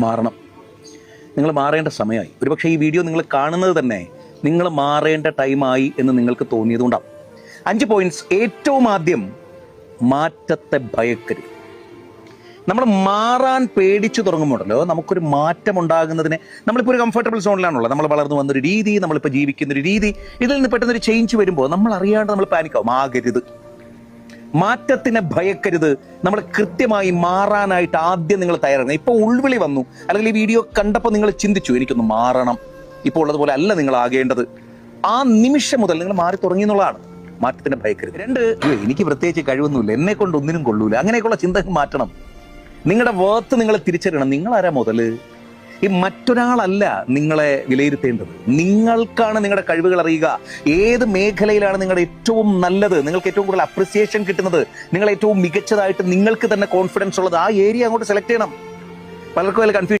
മാറണം. നിങ്ങൾ മാറേണ്ട സമയമായി. ഒരുപക്ഷെ ഈ വീഡിയോ നിങ്ങൾ കാണുന്നത് തന്നെ നിങ്ങൾ മാറേണ്ട ടൈമായി എന്ന് നിങ്ങൾക്ക് തോന്നിയതുകൊണ്ടാണ്. 5 പോയിന്റ്സ്. ഏറ്റവും ആദ്യം, മാറ്റത്തെ ഭയക്കരുത്. നമ്മൾ മാറാൻ പേടിച്ചു തുടങ്ങുമ്പോഴല്ലോ നമുക്കൊരു മാറ്റം ഉണ്ടാകുന്നതിന്, നമ്മളിപ്പോൾ ഒരു കംഫർട്ടബിൾ സോണിലാണുള്ളത്. നമ്മൾ വളർന്നു വന്നൊരു രീതി, നമ്മളിപ്പോൾ ജീവിക്കുന്നൊരു രീതി, ഇതിൽ നിന്ന് പെട്ടെന്നൊരു ചേഞ്ച് വരുമ്പോൾ നമ്മൾ അറിയാണ്ട് നമ്മൾ പാനിക്കാവും. ആകരുത്. മാറ്റത്തിനെ ഭയക്കരുത്. നമ്മൾ കൃത്യമായി മാറാനായിട്ട് ആദ്യം നിങ്ങൾ തയ്യാറാണ്. ഇപ്പോൾ ഉൾവിളി വന്നു, അല്ലെങ്കിൽ ഈ വീഡിയോ കണ്ടപ്പോൾ നിങ്ങൾ ചിന്തിച്ചു എനിക്കൊന്ന് മാറണം, ഇപ്പോൾ ഉള്ളതുപോലെ അല്ല നിങ്ങൾ ആകേണ്ടത്. ആ നിമിഷം മുതൽ നിങ്ങൾ മാറി തുടങ്ങി എന്നുള്ളതാണ്. മാറ്റത്തിനെ ഭയക്കരുത്. 2, എനിക്ക് പ്രത്യേകിച്ച് കഴിവൊന്നുമില്ല, എന്നെ കൊണ്ട് ഒന്നിനും കൊള്ളൂല, അങ്ങനെയൊക്കെയുള്ള ചിന്ത മാറ്റണം. നിങ്ങളുടെ വർത്ത് നിങ്ങൾ തിരിച്ചറിയണം. നിങ്ങളാരാ മുതല്? ഈ മറ്റൊരാളല്ല നിങ്ങളെ വിലയിരുത്തേണ്ടത്. നിങ്ങൾക്കാണ് നിങ്ങളുടെ കഴിവുകൾ അറിയുക. ഏത് മേഖലയിലാണ് നിങ്ങളുടെ ഏറ്റവും നല്ലത്, നിങ്ങൾക്ക് ഏറ്റവും കൂടുതൽ അപ്രിസിയേഷൻ കിട്ടുന്നത്, നിങ്ങൾ ഏറ്റവും മികച്ചതായിട്ട് നിങ്ങൾക്ക് തന്നെ കോൺഫിഡൻസ് ഉള്ളത്, ആ ഏരിയ അങ്ങോട്ട് സെലക്ട് ചെയ്യണം. പലർക്കും അതിൽ കൺഫ്യൂഷൻ